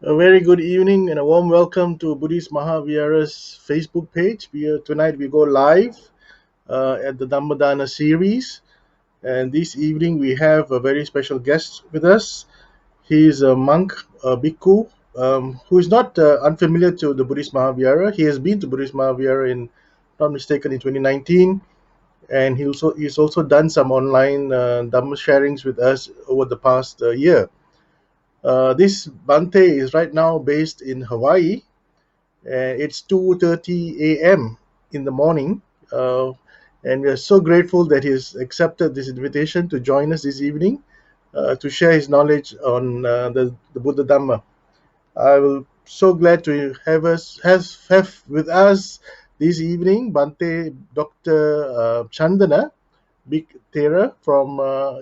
A very good evening and a warm welcome to Buddhist Mahavihara's Facebook page. Tonight we go live at the Dhammadana series, and this evening we have a very special guest with us. He is a monk, a bhikkhu, who is not unfamiliar to the Buddhist Mahavihara. He has been to Buddhist Mahavihara in, not mistaken, in 2019, and he's also done some online Dhamma sharings with us over the past year. This Bhante is right now based in Hawaii. It's 2:30 a.m. in the morning, and we are so grateful that he has accepted this invitation to join us this evening to share his knowledge on the Buddha Dhamma. I will so glad to have with us this evening Bhante Dr. Candana, Big Thera from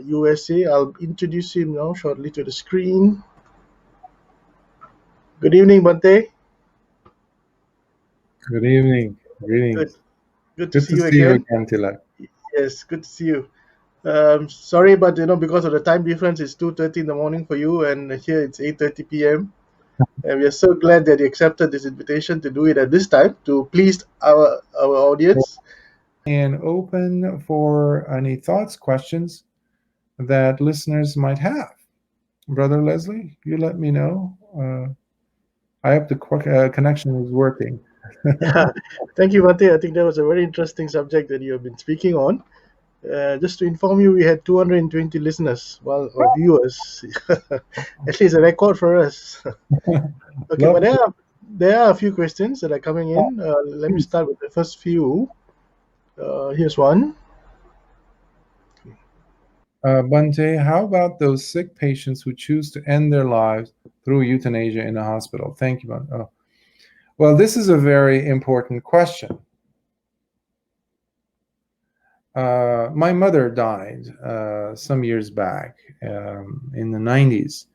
USA. I'll introduce him now shortly to the screen. Good evening, Bhante. Good evening. Greetings. Good to see you again. Tilak. Yes, good to see you. Sorry, but because of the time difference, it's 2:30 in the morning for you, and here it's 8:30 p.m. And we are so glad that you accepted this invitation to do it at this time to please our audience. And open for any thoughts, questions that listeners might have. Brother Leslie, you let me know. I hope the connection is working. Thank you, Bhante. I think that was a very interesting subject that you have been speaking on. Just to inform you, we had 220 listeners, or viewers. At least a record for us. Okay, but there are a few questions that are coming in. Let me start with the first few. Here's one. Bhante, how about those sick patients who choose to end their lives through euthanasia in a hospital? Thank you, Bhante. Oh. Well, this is a very important question. My mother died some years back in the 90s.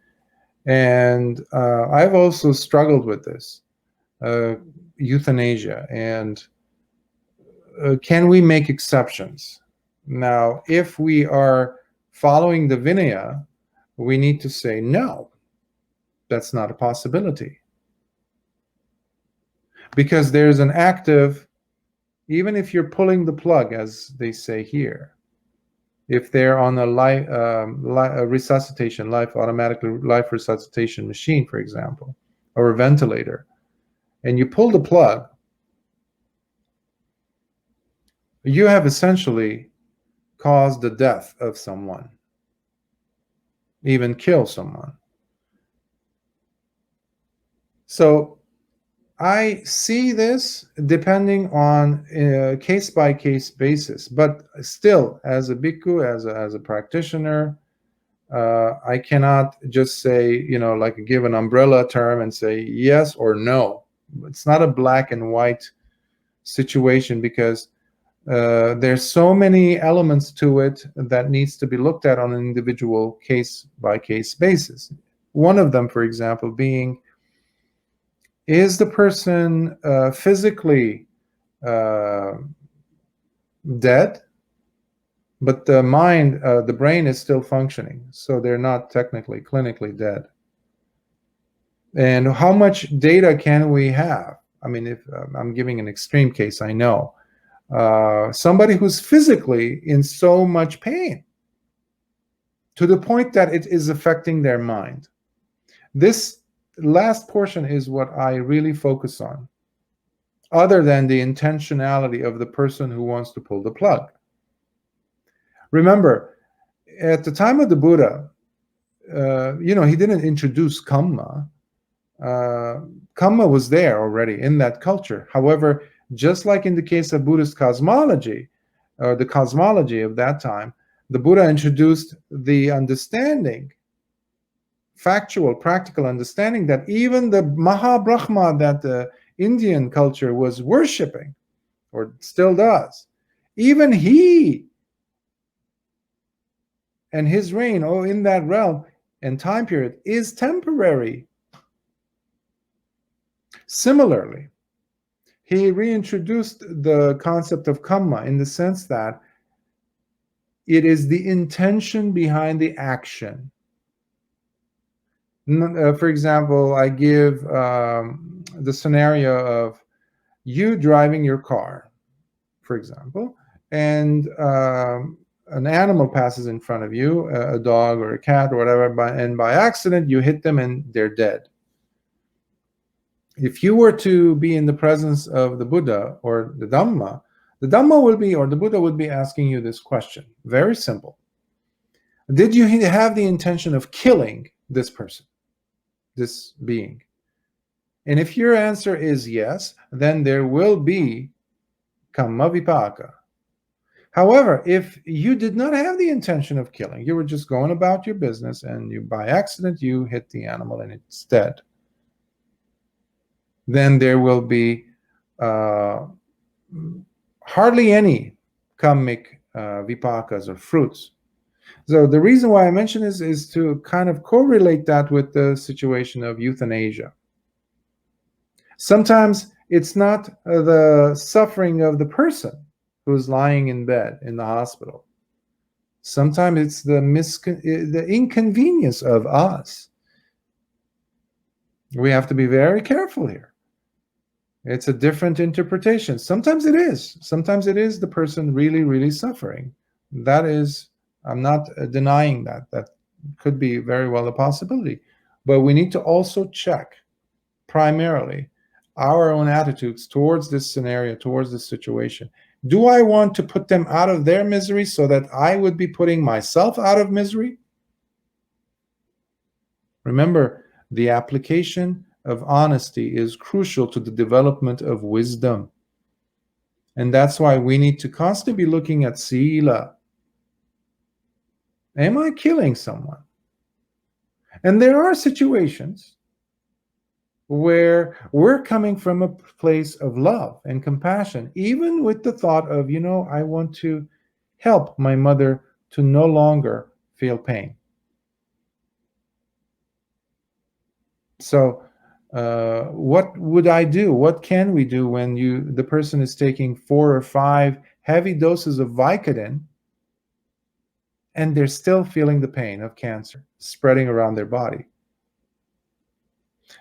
And I've also struggled with this, euthanasia. And can we make exceptions? Now, if we are following the Vinaya, we need to say, no, that's not a possibility. Because there's an active, even if you're pulling the plug, as they say here, if they're on a resuscitation, automatic life resuscitation machine, for example, or a ventilator, and you pull the plug, you have essentially caused the death of someone, even kill someone. So I see this depending on a case-by-case basis, but still, as a bhikkhu, as a practitioner, I cannot just say, like give an umbrella term and say yes or no. It's not a black and white situation, because there's so many elements to it that needs to be looked at on an individual case-by-case basis. One of them, for example, being, is the person physically dead, but the mind, the brain is still functioning, so they're not technically, clinically dead? And how much data can we have? I mean, if I'm giving an extreme case, I know. Somebody who's physically in so much pain to the point that it is affecting their mind. This last portion is what I really focus on, other than the intentionality of the person who wants to pull the plug. Remember, at the time of the Buddha, he didn't introduce kamma. Kamma was there already in that culture. However, just like in the case of Buddhist cosmology, or the cosmology of that time, the Buddha introduced the understanding, factual, practical understanding, that even the Mahabrahma that the Indian culture was worshipping, or still does, even he and his reign, in that realm and time period, is temporary. Similarly, he reintroduced the concept of kamma in the sense that it is the intention behind the action. For example, I give the scenario of you driving your car, for example, and an animal passes in front of you, a dog or a cat or whatever, and by accident you hit them and they're dead. If you were to be in the presence of the Buddha or the Dhamma will be, or the Buddha would be asking you this question. Very simple. Did you have the intention of killing this person, this being? And if your answer is yes, then there will be kamma vipaka. However, if you did not have the intention of killing, you were just going about your business and you, by accident, you hit the animal and it's dead, then there will be hardly any kammic vipakas or fruits. So the reason why I mention this is to kind of correlate that with the situation of euthanasia. Sometimes it's not the suffering of the person who's lying in bed in the hospital. Sometimes it's the inconvenience of us. We have to be very careful here. It's a different interpretation. Sometimes it is. Sometimes it is the person really, really suffering. That is, I'm not denying that. That could be very well a possibility. But we need to also check primarily our own attitudes towards this scenario, towards this situation. Do I want to put them out of their misery so that I would be putting myself out of misery? Remember, the application of honesty is crucial to the development of wisdom. And that's why we need to constantly be looking at sila. Am I killing someone? And there are situations where we're coming from a place of love and compassion, even with the thought of, I want to help my mother to no longer feel pain. So what would I do? What can we do when the person is taking 4 or 5 heavy doses of Vicodin and they're still feeling the pain of cancer spreading around their body?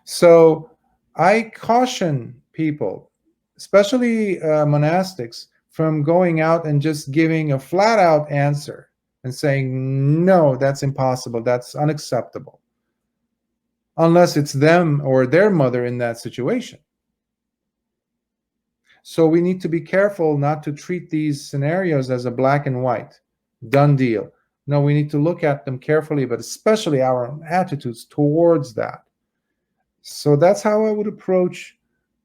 So I caution people, especially monastics, from going out and just giving a flat out answer and saying, no, that's impossible, that's unacceptable, unless it's them or their mother in that situation. So we need to be careful not to treat these scenarios as a black and white, done deal. No, we need to look at them carefully, but especially our attitudes towards that. So that's how I would approach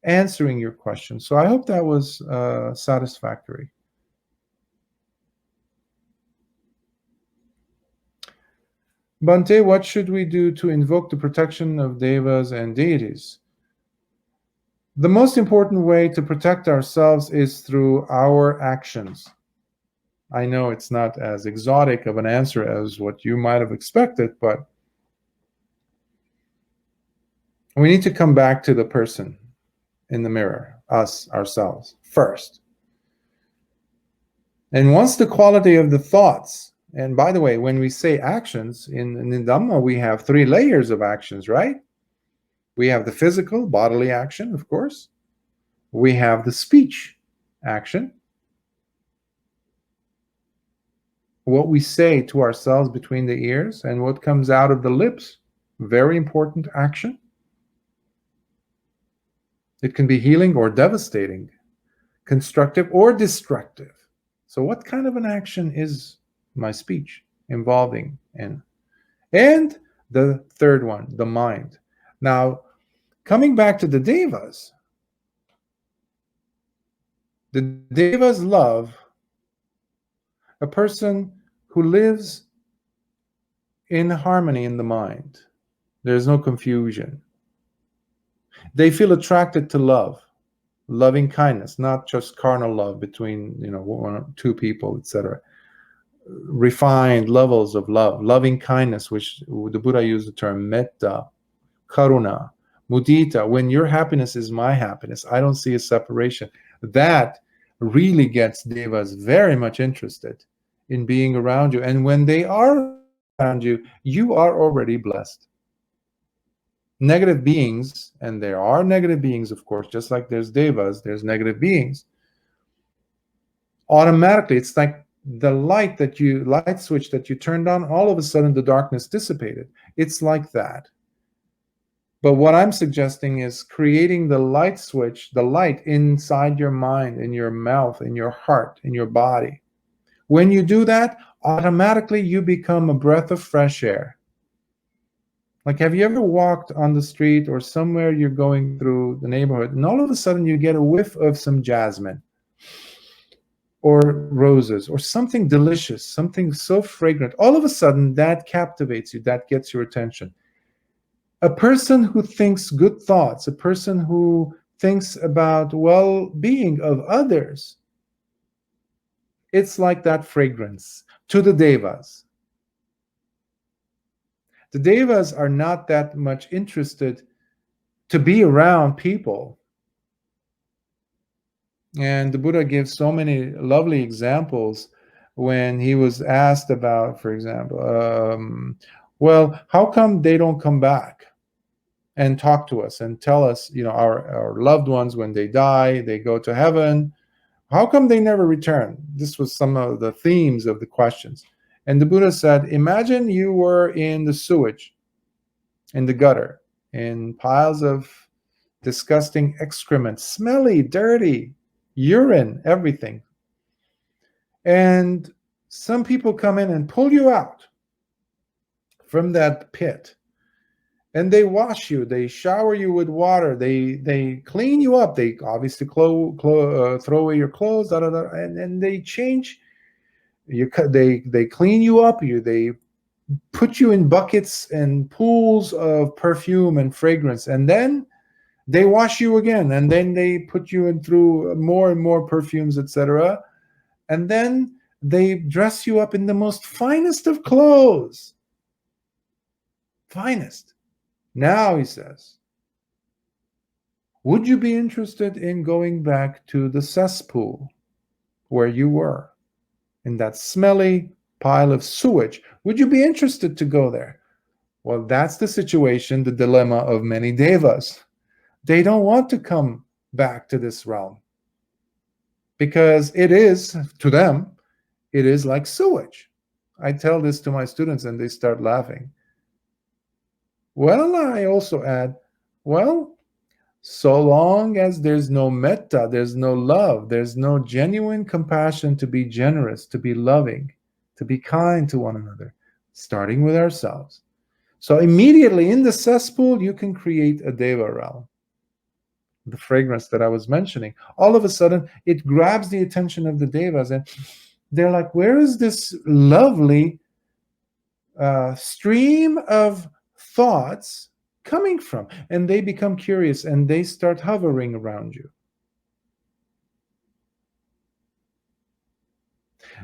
answering your question. So I hope that was satisfactory. Bhante, what should we do to invoke the protection of Devas and Deities? The most important way to protect ourselves is through our actions. I know it's not as exotic of an answer as what you might have expected, but we need to come back to the person in the mirror, us, ourselves, first. And once the quality of the thoughts, and by the way, when we say actions, in Dhamma, we have 3 layers of actions, right? We have the physical, bodily action, of course. We have the speech action. What we say to ourselves between the ears and what comes out of the lips, very important action. It can be healing or devastating, constructive or destructive. So what kind of an action is my speech involving in? And the third one, the mind. Now, coming back to the Devas, the Devas love a person who lives in harmony in the mind. There's no confusion. They feel attracted to love, loving kindness, not just carnal love between 1 or 2 people, etc. Refined levels of love, loving kindness, which the Buddha used the term metta, karuna, mudita. When your happiness is my happiness, I don't see a separation. That really gets Devas very much interested in being around you. And when they are around you, you are already blessed. negative beings, and there are negative beings, of course, just like there's devas, there's negative beings. Automatically, it's like the light switch that you turned on, all of a sudden the darkness dissipated. It's like that. But what I'm suggesting is creating the light switch, the light inside your mind, in your mouth, in your heart, in your body. When you do that, automatically you become a breath of fresh air. Like, have you ever walked on the street or somewhere you're going through the neighborhood, and all of a sudden you get a whiff of some jasmine or roses or something delicious, something so fragrant? All of a sudden that captivates you, that gets your attention. A person who thinks good thoughts, a person who thinks about well-being of others, it's like that fragrance to the devas. The devas are not that much interested to be around people. And the Buddha gives so many lovely examples when he was asked about, for example, well, how come they don't come back and talk to us and tell us, our loved ones, when they die, they go to heaven. How come they never return? This was some of the themes of the questions. And the Buddha said, imagine you were in the sewage, in the gutter, in piles of disgusting excrement, smelly, dirty, urine, everything. And some people come in and pull you out from that pit. And they wash you, they shower you with water, they clean you up, they obviously throw away your clothes, and they change you. They clean you up, they put you in buckets and pools of perfume and fragrance, and then they wash you again, and then they put you in through more and more perfumes, etc. And then they dress you up in the most finest of clothes. Finest. Now, he says, would you be interested in going back to the cesspool where you were, in that smelly pile of sewage? Would you be interested to go there? Well, that's the situation, the dilemma of many devas. They don't want to come back to this realm because it is, to them, it is like sewage. I tell this to my students and they start laughing. Well, I also add, well, so long as there's no metta, there's no love, there's no genuine compassion to be generous, to be loving, to be kind to one another, starting with ourselves. So immediately in the cesspool, you can create a deva realm. The fragrance that I was mentioning, all of a sudden, it grabs the attention of the devas, and they're like, where is this lovely stream of thoughts coming from? And they become curious and they start hovering around you.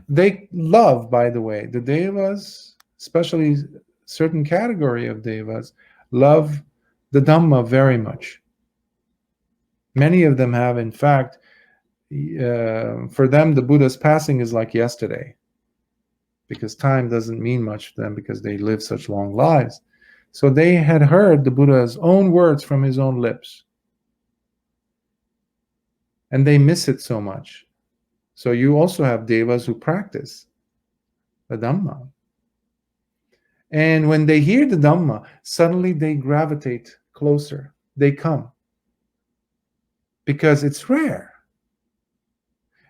They love, by the way, the devas, especially certain category of devas, love the Dhamma very much. Many of them have, in fact, for them, the Buddha's passing is like yesterday, because time doesn't mean much to them because they live such long lives. So they had heard the Buddha's own words from his own lips. And they miss it so much. So you also have devas who practice the Dhamma. And when they hear the Dhamma, suddenly they gravitate closer. They come. Because it's rare.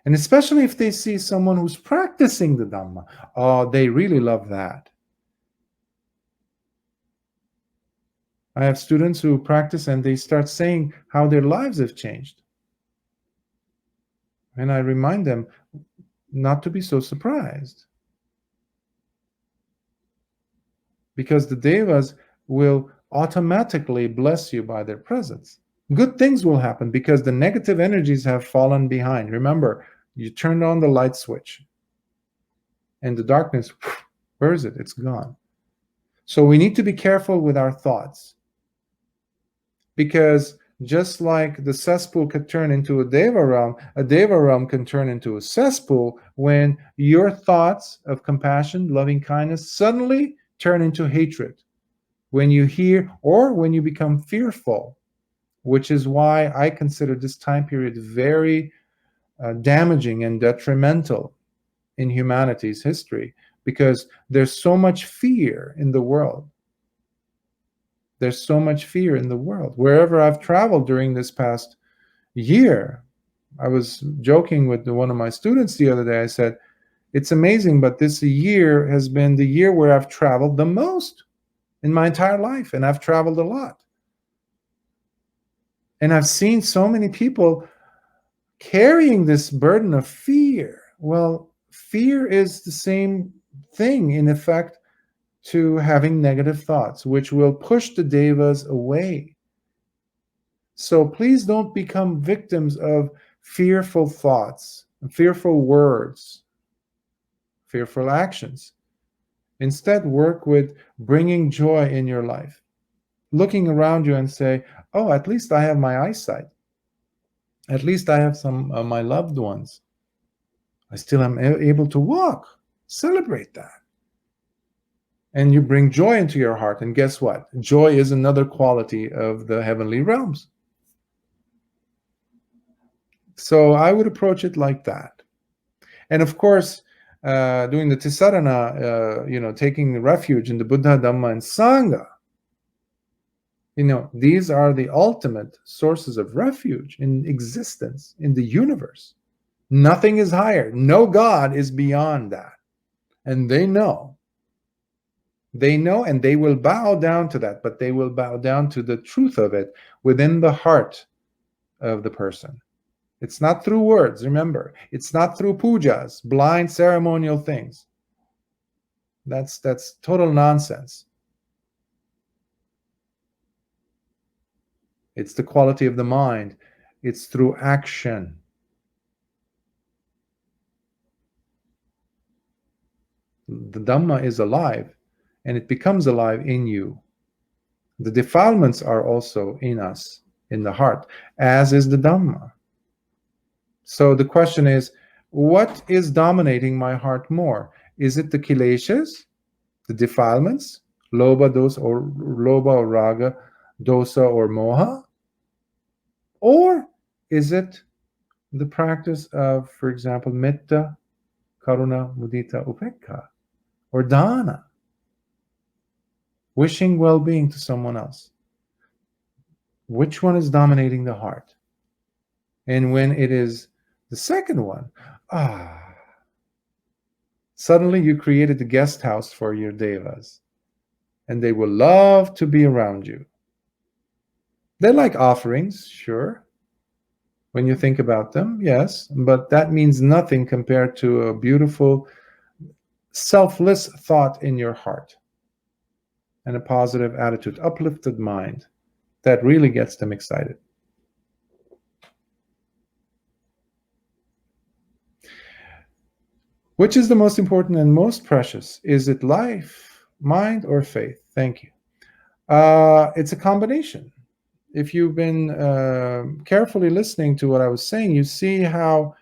And especially if they see someone who's practicing the Dhamma, oh, they really love that. I have students who practice and they start saying how their lives have changed. And I remind them not to be so surprised. Because the devas will automatically bless you by their presence. Good things will happen because the negative energies have fallen behind. Remember, you turned on the light switch. And the darkness, where is it? It's gone. So we need to be careful with our thoughts. Because just like the cesspool could turn into a deva realm can turn into a cesspool when your thoughts of compassion, loving kindness suddenly turn into hatred, when you hear, or when you become fearful, which is why I consider this time period very damaging and detrimental in humanity's history, because there's so much fear in the world. There's so much fear in the world. Wherever I've traveled during this past year, I was joking with one of my students the other day. I said, it's amazing, but this year has been the year where I've traveled the most in my entire life, and I've traveled a lot. And I've seen so many people carrying this burden of fear. Well, fear is the same thing, in effect, to having negative thoughts, which will push the devas away. So please don't become victims of fearful thoughts, fearful words, fearful actions. Instead, work with bringing joy in your life, looking around you and say, oh, at least I have my eyesight. At least I have some of my loved ones. I still am able to walk. Celebrate that. And you bring joy into your heart. And guess what? Joy is another quality of the heavenly realms. So I would approach it like that. And of course, doing the Tisarana, taking refuge in the Buddha, Dhamma, and Sangha, these are the ultimate sources of refuge in existence, in the universe. Nothing is higher. No God is beyond that. And they know. They know, and they will bow down to that, but they will bow down to the truth of it within the heart of the person. It's not through words, remember. It's not through pujas, blind ceremonial things. That's total nonsense. It's the quality of the mind. It's through action. The Dhamma is alive, and it becomes alive in you. The defilements are also in us, in the heart, as is the Dhamma. So the question is, what is dominating my heart more? Is it the kileshas, the defilements, lobha, dosa, or raga, dosa, or moha? Or is it the practice of, for example, metta, karuna, mudita, upekkha, or dana, wishing well-being to someone else? Which one is dominating the heart? And when it is the second one, suddenly you created the guest house for your devas, and they will love to be around you. They like offerings, sure, when you think about them, yes, but that means nothing compared to a beautiful, selfless thought in your heart and a positive attitude, uplifted mind that really gets them excited. Which is the most important and most precious? Is it life, mind, or faith? Thank you. It's a combination. If you've been carefully listening to what I was saying, you see how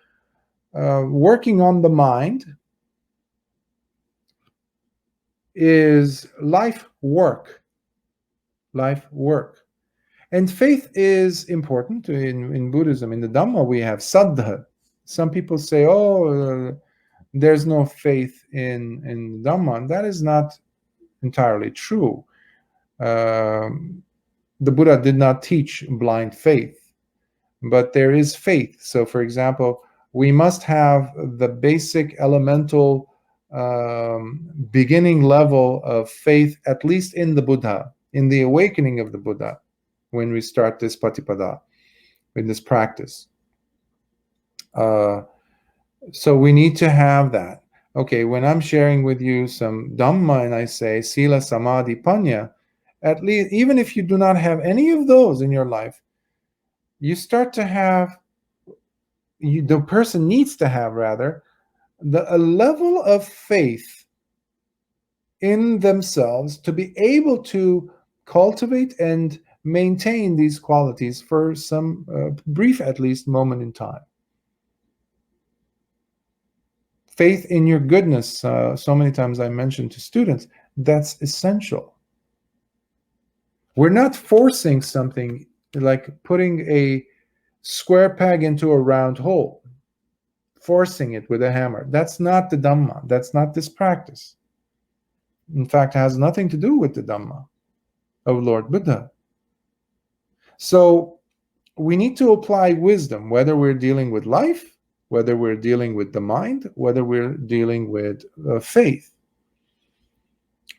working on the mind is life work. Life work. And faith is important. In Buddhism, in the Dhamma, we have saddha. Some people say, there's no faith in Dhamma. And that is not entirely true. The Buddha did not teach blind faith, but there is faith. So, for example, we must have the basic elemental beginning level of faith, at least in the Buddha, in the awakening of the Buddha, when we start this patipada, in this practice. So we need to have that. Okay, when I'm sharing with you some Dhamma and I say Sila, Samadhi, Panya, at least, even if you do not have any of those in your life, you start to have, the person needs to have, rather, a level of faith in themselves to be able to cultivate and maintain these qualities for some brief, at least, moment in time. Faith in your goodness, so many times I mentioned to students, that's essential. We're not forcing something, like putting a square peg into a round hole, forcing it with a hammer. That's not the Dhamma. That's not this practice. In fact, it has nothing to do with the Dhamma of Lord Buddha. So we need to apply wisdom, whether we're dealing with life, whether we're dealing with the mind, whether we're dealing with faith.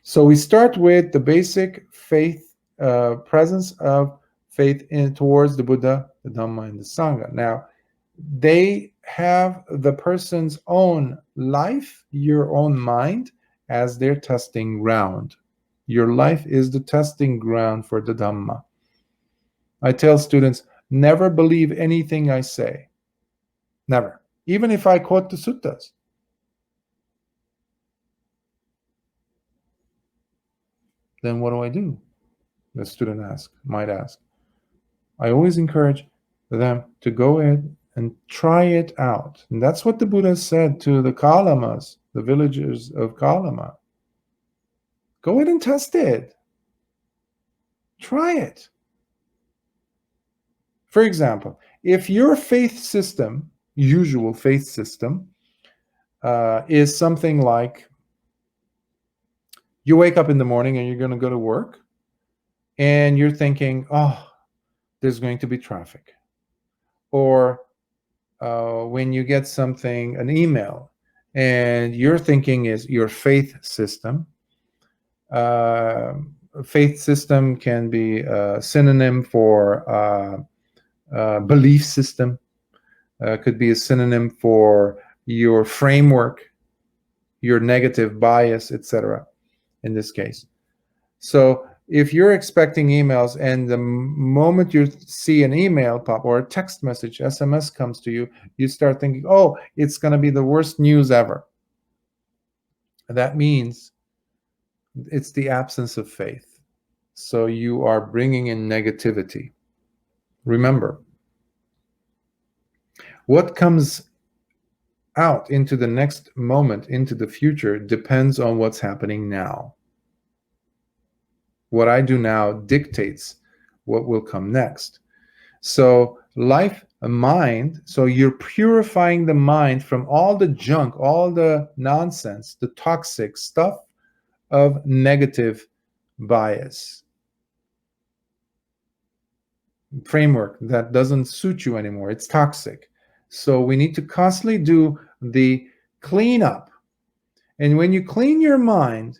So we start with the basic faith, presence of faith towards the Buddha, the Dhamma, and the Sangha. Now, they have the person's own life, your own mind, as their testing ground. Your life is the testing ground for the Dhamma. I tell students, never believe anything I say. Never. Even if I quote the suttas. Then what do? The student might ask. I always encourage them to go ahead and try it out. And that's what the Buddha said to the Kalamas, the villagers of Kalama. Go ahead and test it. Try it. For example, if your faith system, usual faith system, is something like you wake up in the morning and you're going to go to work and you're thinking, oh, there's going to be traffic. Or when you get something, an email, and your thinking is your faith system. Faith system can be a synonym for belief system. Could be a synonym for your framework, your negative bias, etc. in this case. So if you're expecting emails and the moment you see an email pop or a text message, SMS comes to you, you start thinking, oh, it's going to be the worst news ever. That means it's the absence of faith. So you are bringing in negativity. Remember, what comes out into the next moment, into the future, depends on what's happening now. What I do now dictates what will come next. So life, a mind, so you're purifying the mind from all the junk, all the nonsense, the toxic stuff of negative bias. Framework that doesn't suit you anymore. It's toxic. So we need to constantly do the cleanup. And when you clean your mind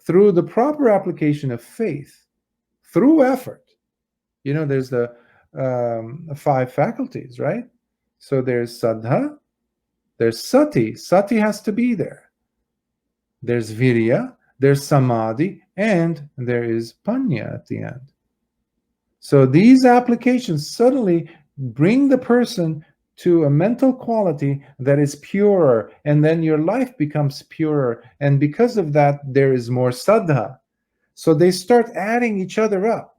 through the proper application of faith, through effort, there's the 5 faculties, right? So there's saddha, there's sati. Sati has to be there. There's virya, there's samadhi, and there is panya at the end. So these applications suddenly bring the person to a mental quality that is purer, and then your life becomes purer. And because of that, there is more saddha. So they start adding each other up.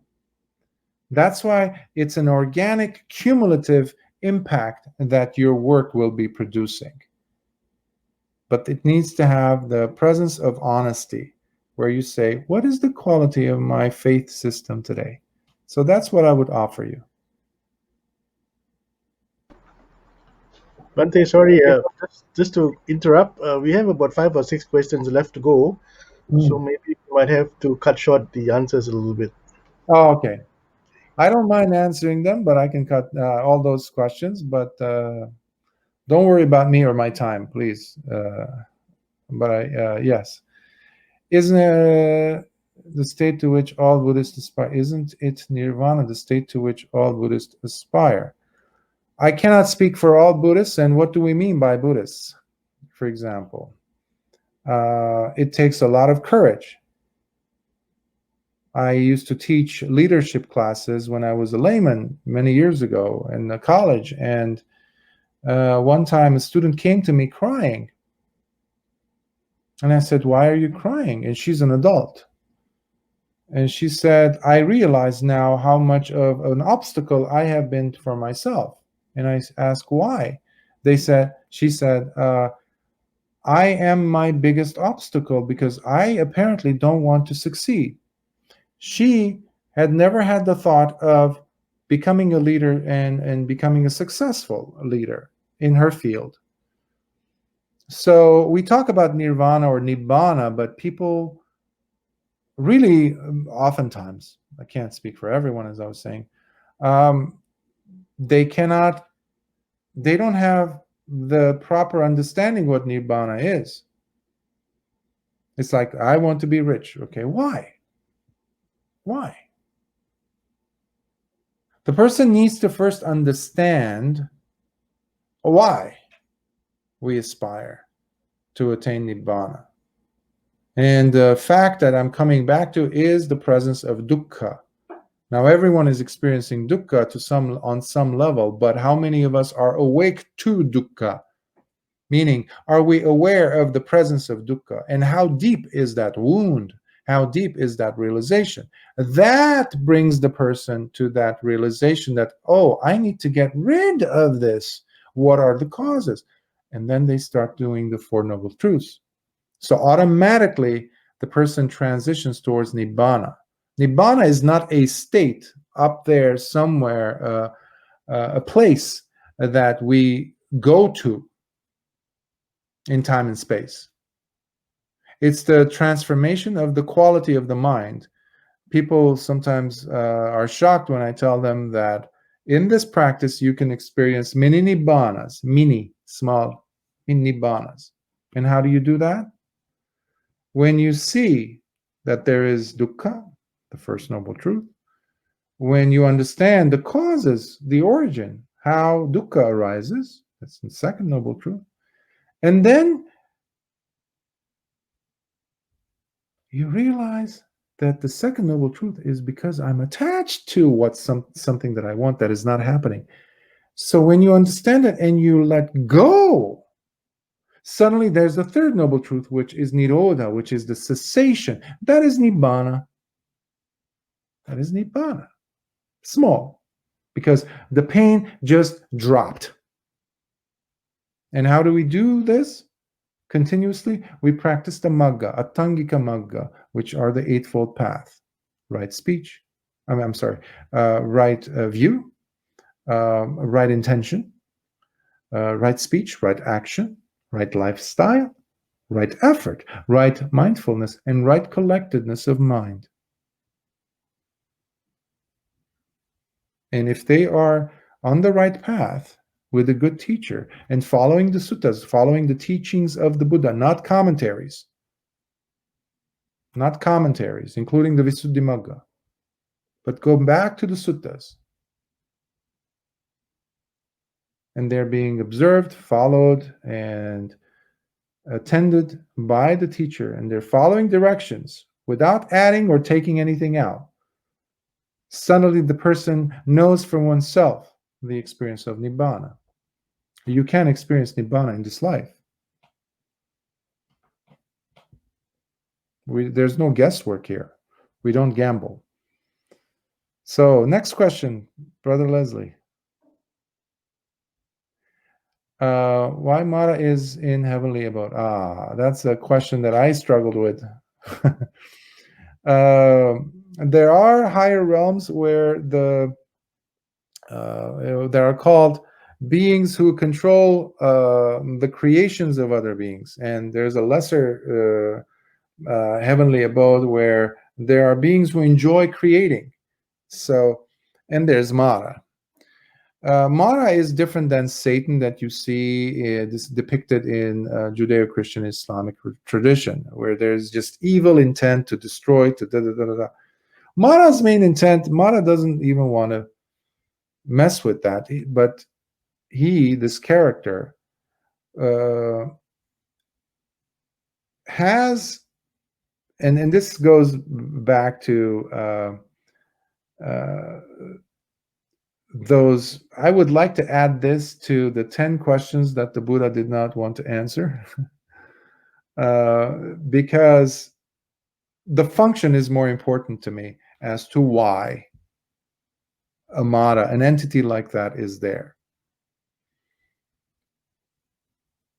That's why it's an organic, cumulative impact that your work will be producing. But it needs to have the presence of honesty, where you say, what is the quality of my faith system today? So that's what I would offer you. Bhante, sorry, just to interrupt, we have about 5 or 6 questions left to go, so maybe we might have to cut short the answers a little bit. Oh, okay. I don't mind answering them, but I can cut all those questions. But don't worry about me or my time, please. But yes, isn't the state to which all Buddhists aspire? Isn't it nirvana, the state to which all Buddhists aspire? I cannot speak for all Buddhists, and what do we mean by Buddhists? For example, it takes a lot of courage. I used to teach leadership classes when I was a layman many years ago in a college, and one time a student came to me crying. And I said, why are you crying? And she's an adult. And she said, I realize now how much of an obstacle I have been for myself. And I asked why. She said, I am my biggest obstacle because I apparently don't want to succeed. She had never had the thought of becoming a leader and becoming a successful leader in her field. So we talk about nirvana or nibbana, but people really oftentimes, I can't speak for everyone, as I was saying, they don't have the proper understanding what nibbana is. It's like, I want to be rich. Okay, why? Why? The person needs to first understand why we aspire to attain nibbana. And the fact that I'm coming back to is the presence of dukkha. Now, everyone is experiencing dukkha on some level, but how many of us are awake to dukkha? Meaning, are we aware of the presence of dukkha? And how deep is that wound? How deep is that realization? That brings the person to that realization that, oh, I need to get rid of this. What are the causes? And then they start doing the Four Noble Truths. So automatically, the person transitions towards Nibbana. Nibbana is not a state up there somewhere, a place that we go to in time and space. It's the transformation of the quality of the mind. People sometimes are shocked when I tell them that in this practice you can experience mini nibbanas, small nibbanas. And how do you do that? When you see that there is dukkha, the first noble truth, when you understand the causes, the origin, how dukkha arises, that's the second noble truth, and then you realize that the second noble truth is because I'm attached to something that I want that is not happening. So when you understand it and you let go, suddenly there's a third noble truth, which is nirodha, which is the cessation. That is nibbana. That is nibbana. Small, because the pain just dropped. And how do we do this? Continuously, we practice the magga, attangika magga, which are the eightfold path: right speech, right view, right intention, right speech, right action, right lifestyle, right effort, right mindfulness, and right collectedness of mind. And if they are on the right path with a good teacher and following the suttas, following the teachings of the Buddha, not commentaries, including the Visuddhimagga, but go back to the suttas, and they're being observed, followed, and attended by the teacher, and they're following directions without adding or taking anything out. Suddenly the person knows for oneself the experience of Nibbana. You can experience Nibbana in this life. There's no guesswork here. We don't gamble. So, next question, Brother Leslie. Why Mara is in heavenly abode? That's a question that I struggled with. There are higher realms where there are called beings who control the creations of other beings, and there's a lesser heavenly abode where there are beings who enjoy creating. So, and there's Mara. Mara is different than Satan that you see this depicted in Judeo-Christian Islamic tradition, where there's just evil intent to destroy, to da-da-da-da-da. Mara's main intent, Mara doesn't even want to mess with that, but this character, has, and this goes back to those, I would like to add this to the 10 questions that the Buddha did not want to answer, because the function is more important to me as to why a Mara, an entity like that, is there.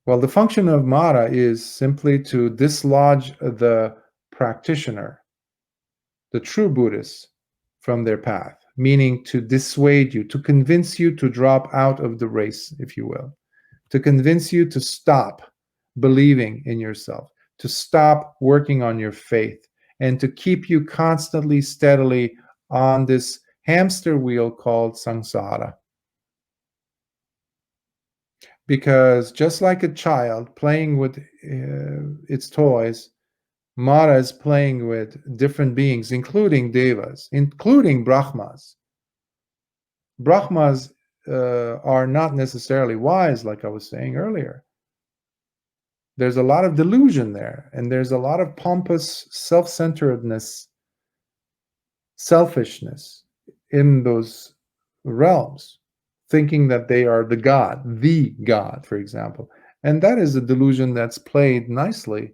Well, the function of Mara is simply to dislodge the practitioner, the true Buddhist, from their path, meaning to dissuade you, to convince you to drop out of the race, if you will, to convince you to stop believing in yourself, to stop working on your faith, and to keep you constantly, steadily on this hamster wheel called samsara. Because just like a child playing with its toys, Mara is playing with different beings, including devas, including brahmas. Brahmas are not necessarily wise, like I was saying earlier. There's a lot of delusion there, and there's a lot of pompous self-centeredness, selfishness in those realms, thinking that they are the God, for example. And that is a delusion that's played nicely,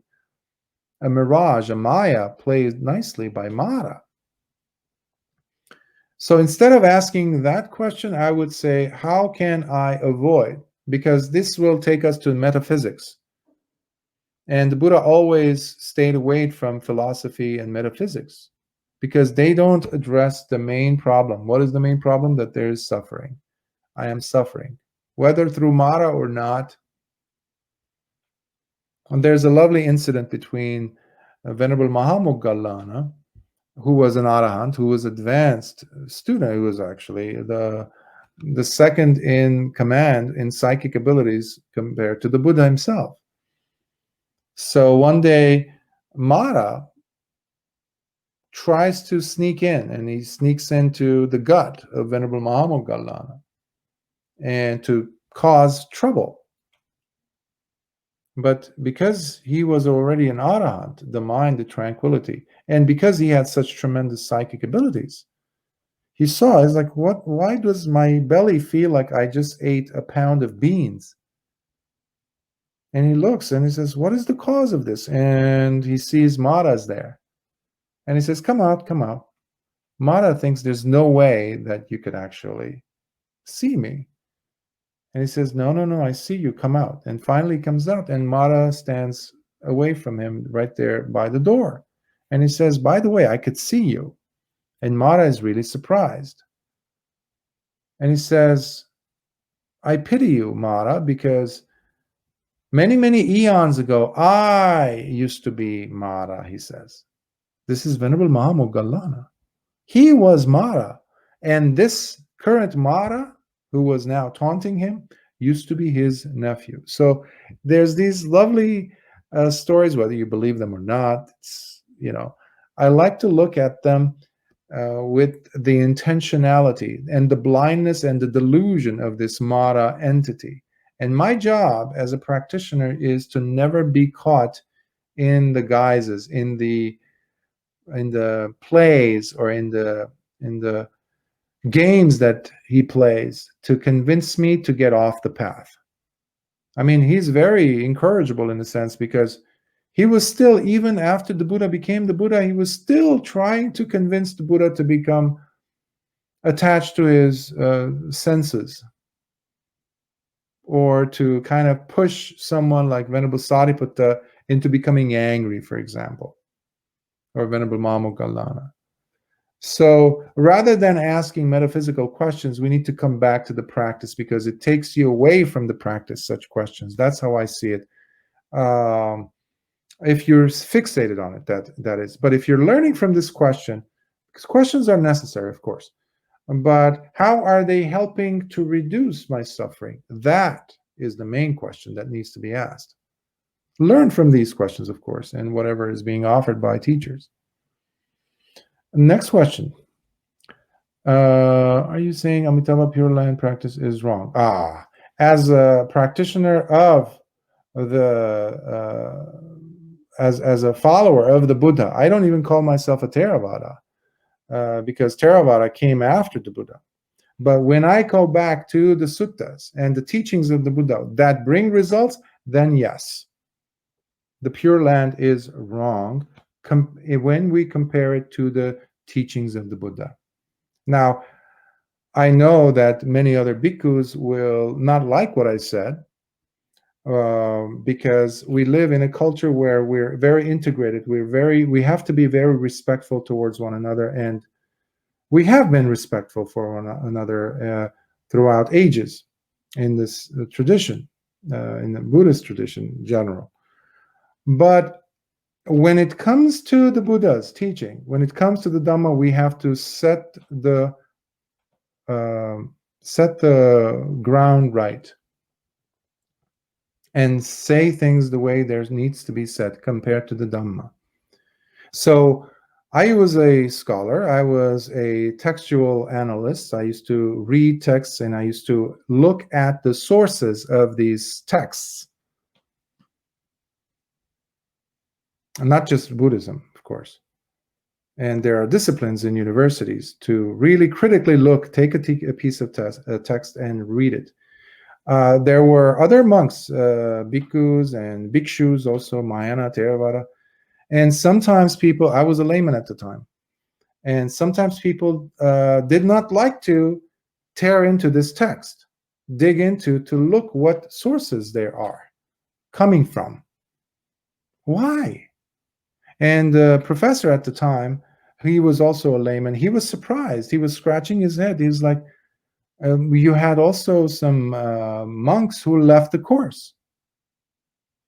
a mirage, a maya played nicely by Mara. So instead of asking that question, I would say, how can I avoid? Because this will take us to metaphysics. And the Buddha always stayed away from philosophy and metaphysics because they don't address the main problem. What is the main problem? That there is suffering. I am suffering, whether through Mara or not. And there's a lovely incident between Venerable Mahamoggallana, who was an arahant, who was advanced student, who was actually the second in command in psychic abilities compared to the Buddha himself. So one day, Mara tries to sneak in, and he sneaks into the gut of Venerable Mahamoggallana and to cause trouble. But because he was already an arahant, the mind, the tranquility, and because he had such tremendous psychic abilities, he saw, he's like, why does my belly feel like I just ate a pound of beans? And he looks and he says, what is the cause of this? And he sees Mara's there. And he says, come out, come out. Mara thinks there's no way that you could actually see me. And he says, no, no, no, I see you, come out. And finally he comes out, and Mara stands away from him right there by the door. And he says, by the way, I could see you. And Mara is really surprised. And he says, I pity you, Mara, because many, many eons ago, I used to be Mara, he says. This is Venerable Mahamoggallana. He was Mara. And this current Mara, who was now taunting him, used to be his nephew. So there's these lovely stories, whether you believe them or not. It's, I like to look at them with the intentionality and the blindness and the delusion of this Mara entity. And my job as a practitioner is to never be caught in the guises, in the plays, or in the games that he plays to convince me to get off the path. I mean, he's very incorrigible in a sense, because he was still, even after the Buddha became the Buddha, he was still trying to convince the Buddha to become attached to his senses, or to kind of push someone like Venerable Sariputta into becoming angry, for example, or Venerable Mahamoggallana. So rather than asking metaphysical questions, we need to come back to the practice, because it takes you away from the practice, such questions. That's how I see it. If you're fixated on it, that is. But if you're learning from this question, because questions are necessary, of course, but how are they helping to reduce my suffering? That is the main question that needs to be asked. Learn from these questions, of course, and whatever is being offered by teachers. Next question. Are you saying Amitabha Pure Land practice is wrong? As a practitioner of the as a follower of the Buddha, I don't even call myself a Theravada, because Theravada came after the Buddha. But when I go back to the suttas and the teachings of the Buddha that bring results, then yes, the Pure Land is wrong when we compare it to the teachings of the Buddha. Now, I know that many other bhikkhus will not like what I said, because we live in a culture where we're very integrated. We have to be very respectful towards one another, and We have been respectful for one another throughout ages in this tradition, in the Buddhist tradition in general. But when it comes to the Buddha's teaching, when it comes to the Dhamma, we have to set the ground right and say things the way there needs to be said compared to the Dhamma. So I was a scholar, I was a textual analyst. I used to read texts and I used to look at the sources of these texts. And not just Buddhism, of course. And there are disciplines in universities to really critically look, take a piece of text and read it. There were other monks, bhikkhus and bhikshus, also Mahayana, Theravada. And sometimes people, I was a layman at the time, and sometimes people did not like to tear into this text, dig into to look what sources there are coming from. Why? And the professor at the time, he was also a layman, he was surprised. He was scratching his head. He was like, you had also some monks who left the course.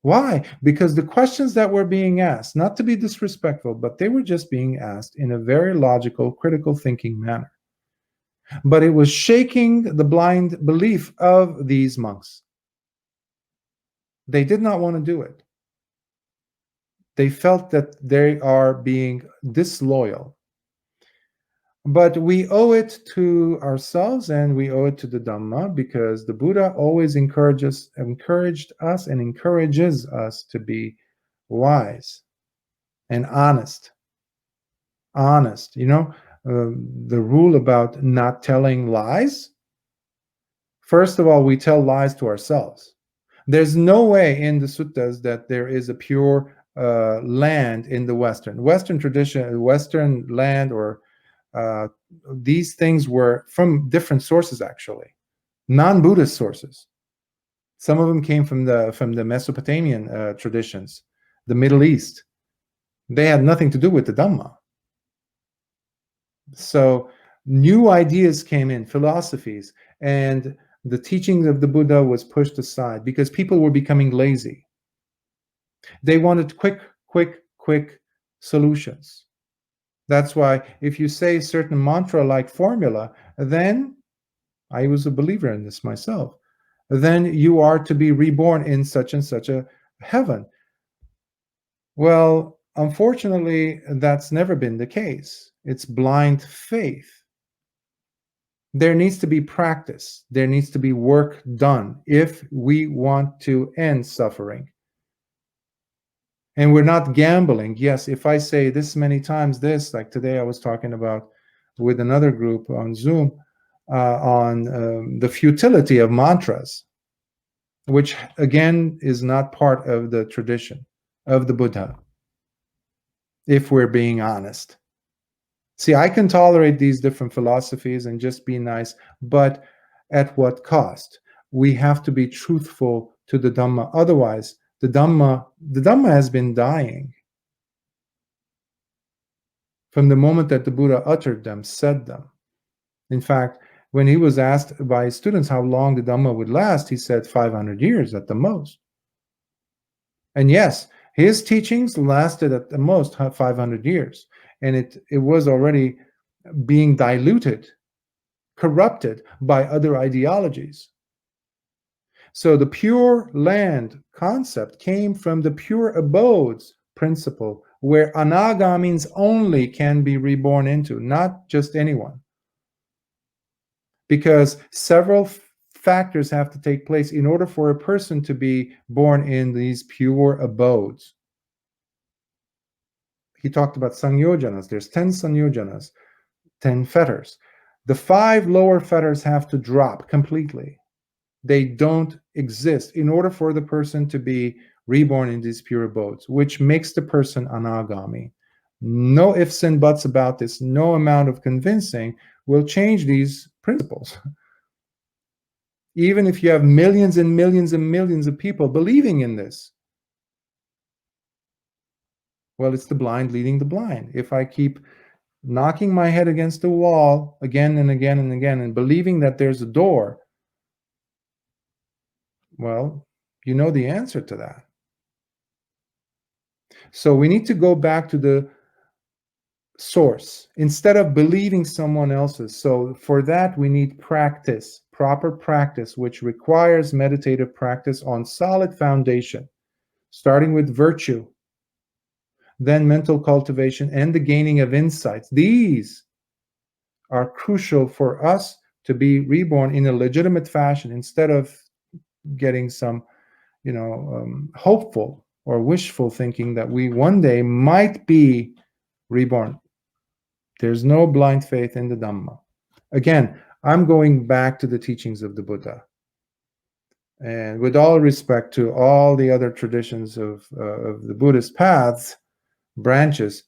Why? Because the questions that were being asked, not to be disrespectful, but they were just being asked in a very logical, critical thinking manner. But it was shaking the blind belief of these monks. They did not want to do it. They felt that they are being disloyal. But we owe it to ourselves and we owe it to the Dhamma, because the Buddha always encouraged us and encourages us to be wise and honest. Honest, the rule about not telling lies. First of all, we tell lies to ourselves. There's no way in the suttas that there is a pure land in the Western tradition, Western land, or these things were from different sources, actually, non-Buddhist sources. Some of them came from the Mesopotamian traditions, the Middle East. They had nothing to do with the Dhamma. So new ideas came in, philosophies, and the teachings of the Buddha was pushed aside because people were becoming lazy. They wanted quick solutions. That's why if you say certain mantra-like formula, then, I was a believer in this myself, then you are to be reborn in such and such a heaven. Well, unfortunately, that's never been the case. It's blind faith. There needs to be practice. There needs to be work done if we want to end suffering. And we're not gambling. Yes, if I say this many times this, like today I was talking about with another group on Zoom on the futility of mantras, which again is not part of the tradition of the Buddha, if we're being honest. See, I can tolerate these different philosophies and just be nice, but at what cost? We have to be truthful to the Dhamma. Otherwise, the Dhamma has been dying from the moment that the Buddha uttered them, said them. In fact, when he was asked by his students how long the Dhamma would last, he said 500 years at the most. And yes, his teachings lasted at the most 500 years. And it was already being diluted, corrupted by other ideologies. So the Pure Land concept came from the Pure Abodes principle, where Anagamis only can be reborn into, not just anyone. Because several factors have to take place in order for a person to be born in these pure abodes. He talked about Sangyojanas. There's 10 Sangyojanas, 10 fetters. The 5 lower fetters have to drop completely. They don't exist in order for the person to be reborn in these pure abodes, which makes the person anagami. No ifs and buts about this. No amount of convincing will change these principles. Even if you have millions and millions and millions of people believing in this. Well, it's the blind leading the blind. If I keep knocking my head against the wall again and again and again and believing that there's a door, well, you know the answer to that. So we need to go back to the source instead of believing someone else's. So for that, we need practice, proper practice, which requires meditative practice on solid foundation, starting with virtue, then mental cultivation and the gaining of insights. These are crucial for us to be reborn in a legitimate fashion instead of getting some, hopeful or wishful thinking that we one day might be reborn. There's no blind faith in the Dhamma. Again, I'm going back to the teachings of the Buddha. And with all respect to all the other traditions of the Buddhist paths, branches,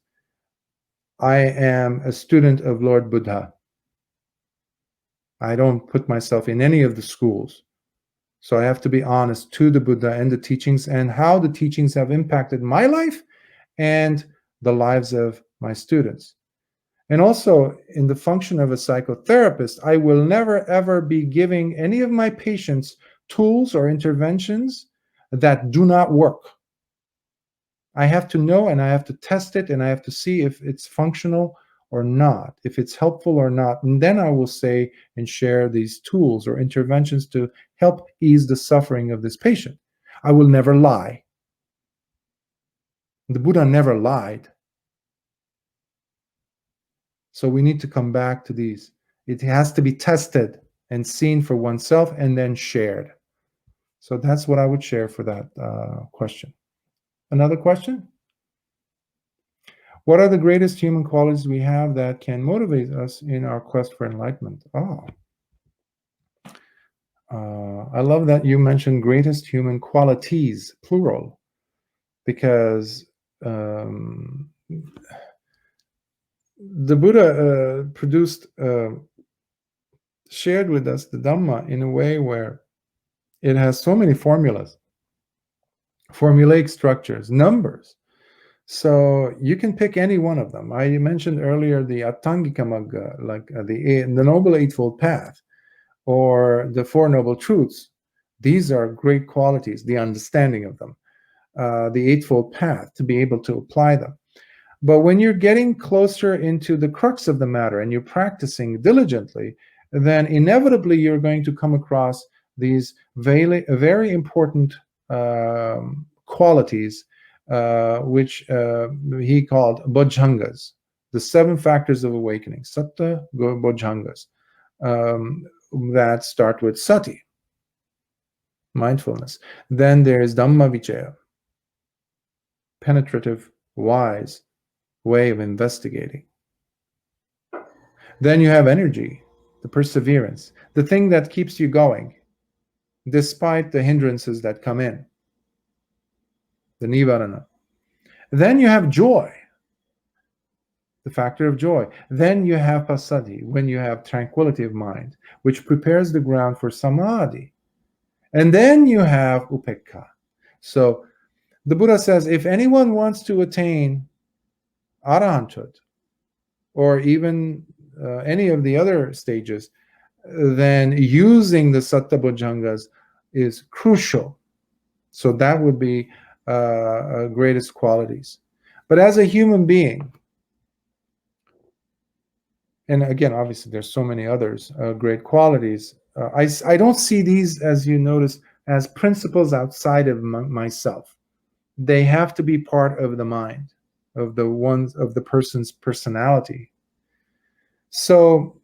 I am a student of Lord Buddha. I don't put myself in any of the schools. So I have to be honest to the Buddha and the teachings and how the teachings have impacted my life and the lives of my students. And also, in the function of a psychotherapist, I will never ever be giving any of my patients tools or interventions that do not work. I have to know and I have to test it and I have to see if it's functional or not, if it's helpful or not. And then I will say and share these tools or interventions to help ease the suffering of this patient. I will never lie. The Buddha never lied. So we need to come back to these. It has to be tested and seen for oneself and then shared. So that's what I would share for that question. Another question? What are the greatest human qualities we have that can motivate us in our quest for enlightenment? I love that you mentioned greatest human qualities, plural, because the Buddha shared with us the Dhamma in a way where it has so many formulas, formulaic structures, numbers. So you can pick any one of them. I mentioned earlier the Attangika Magga, like the Noble Eightfold Path, or the Four Noble Truths. These are great qualities, the understanding of them, the Eightfold Path, to be able to apply them. But when you're getting closer into the crux of the matter and you're practicing diligently, then inevitably you're going to come across these very important qualities, which he called bojjhangas, the 7 factors of awakening, satta bojjhangas, that start with sati, mindfulness. Then there is dhamma vicaya, penetrative, wise way of investigating. Then you have energy, the perseverance, the thing that keeps you going despite the hindrances that come in, the nibbana. Then you have joy, the factor of joy. Then you have passaddhi, when you have tranquility of mind, which prepares the ground for samadhi. And then you have upekkha. So the Buddha says, if anyone wants to attain arahanthood, or even any of the other stages, then using the satta bojjhangas is crucial. So that would be greatest qualities. But as a human being, and again, obviously there's so many others, great qualities, I don't see these, as you notice, as principles outside of myself. They have to be part of the mind, of the person's personality. So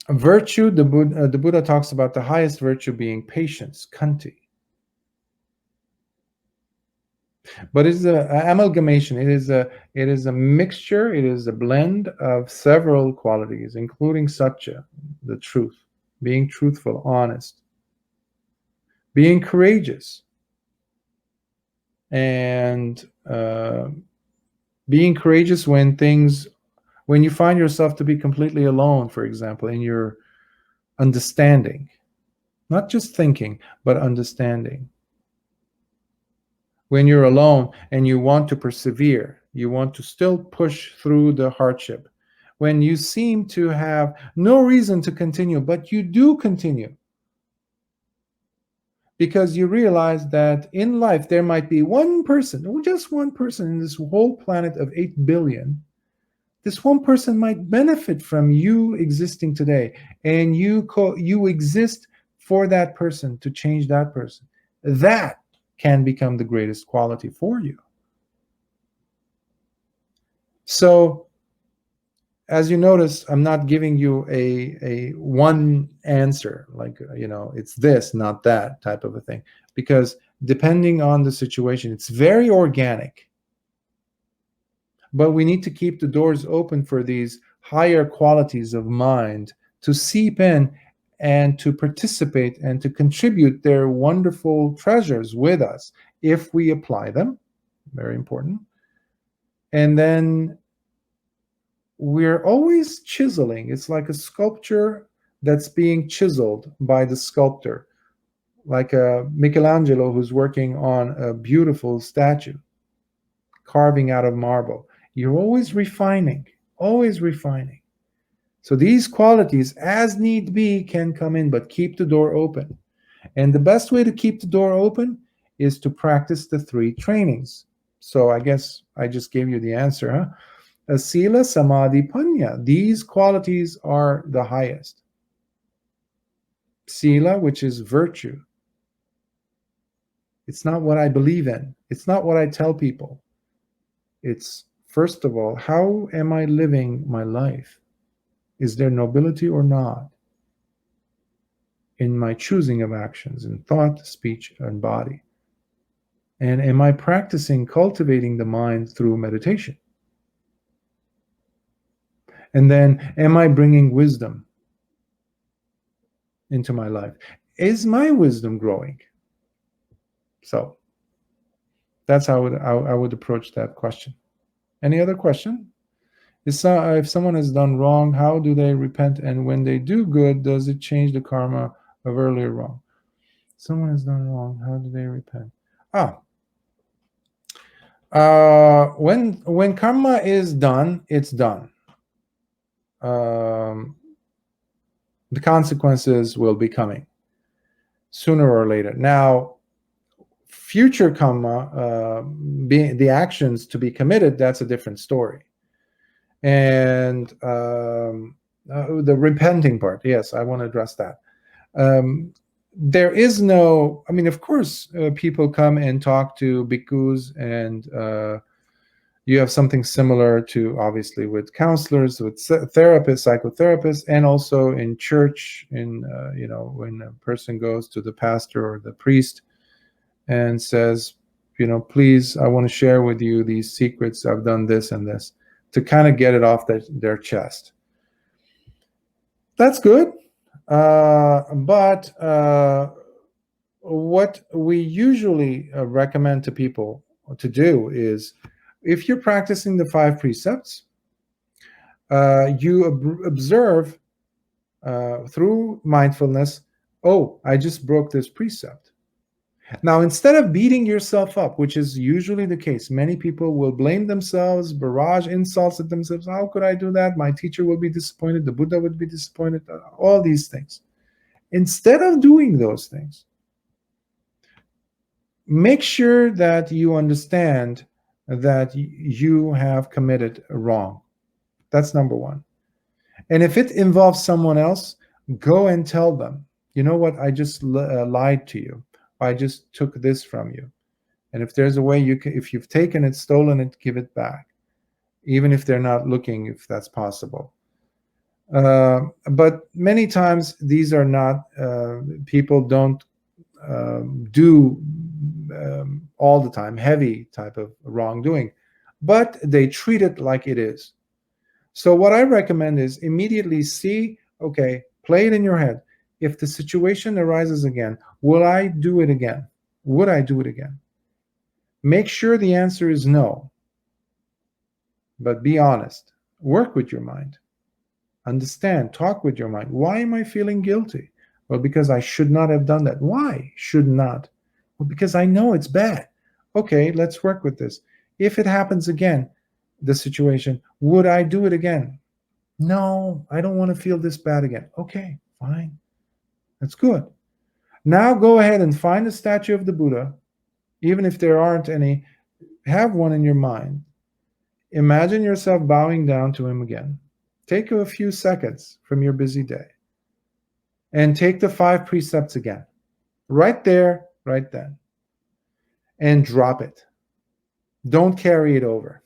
virtue, the Buddha talks about the highest virtue being patience, khanti. But it's an amalgamation. It is a mixture. It is a blend of several qualities, including satya, the truth, being truthful, honest, being courageous, and being courageous when you find yourself to be completely alone, for example, in your understanding, not just thinking, but understanding. When you're alone and you want to persevere, You want to still push through the hardship. When you seem to have no reason to continue, but you do continue, because you realize that in life there might be one person, or just one person in this whole planet of 8 billion. This one person might benefit from you existing today, and you exist for that person to change that person. That can become the greatest quality for you. So, as you notice, I'm not giving you a one answer, like, it's this, not that type of a thing, because depending on the situation, it's very organic. But we need to keep the doors open for these higher qualities of mind to seep in and to participate and to contribute their wonderful treasures with us if we apply them. Very important. And then we're always chiseling. It's like a sculpture that's being chiseled by the sculptor, like a Michelangelo who's working on a beautiful statue, carving out of marble. You're always refining, always refining. So these qualities, as need be, can come in, but keep the door open. And the best way to keep the door open is to practice the 3 trainings. So I guess I just gave you the answer, huh? Sila, Samadhi, Panya. These qualities are the highest. Sila, which is virtue. It's not what I believe in. It's not what I tell people. It's, first of all, how am I living my life? Is there nobility or not in my choosing of actions, in thought, speech, and body? And am I practicing cultivating the mind through meditation? And then, am I bringing wisdom into my life? Is my wisdom growing? So that's how I would approach that question. Any other question? If someone has done wrong, how do they repent? And when they do good, does it change the karma of earlier wrong? Someone has done wrong, how do they repent? When karma is done, it's done. The consequences will be coming sooner or later. Now, future karma, being the actions to be committed, that's a different story. And the repenting part, yes, I want to address that. There is no, of course, people come and talk to bhikkhus, and you have something similar to, obviously, with counselors, with therapists, psychotherapists, and also in church, when a person goes to the pastor or the priest and says, please, I want to share with you these secrets, I've done this and this, to kind of get it off their chest. That's good. But what we usually recommend to people to do is, if you're practicing the 5 precepts, you observe through mindfulness, oh, I just broke this precept. Now, instead of beating yourself up, which is usually the case, many people will blame themselves, barrage insults at themselves. How could I do that? My teacher will be disappointed. The Buddha would be disappointed. All these things. Instead of doing those things, make sure that you understand that you have committed a wrong. That's number 1. And if it involves someone else, go and tell them, you know what, I just lied to you. I just took this from you. And if there's a way if you've taken it, stolen it, give it back. Even if they're not looking, if that's possible. But many times these are not, people don't do all the time heavy type of wrongdoing, but they treat it like it is. So what I recommend is immediately see, okay, play it in your head. If the situation arises again, will I do it again? Would I do it again? Make sure the answer is no. But be honest. Work with your mind. Understand. Talk with your mind. Why am I feeling guilty? Well, because I should not have done that. Why should not? Well, because I know it's bad. Okay, let's work with this. If it happens again, the situation. Would I do it again? No, I don't want to feel this bad again. Okay, fine. That's good. Now go ahead and find a statue of the Buddha, even if there aren't any, have one in your mind. Imagine yourself bowing down to him again. Take a few seconds from your busy day and take the 5 precepts again, right there, right then, and drop it. Don't carry it over,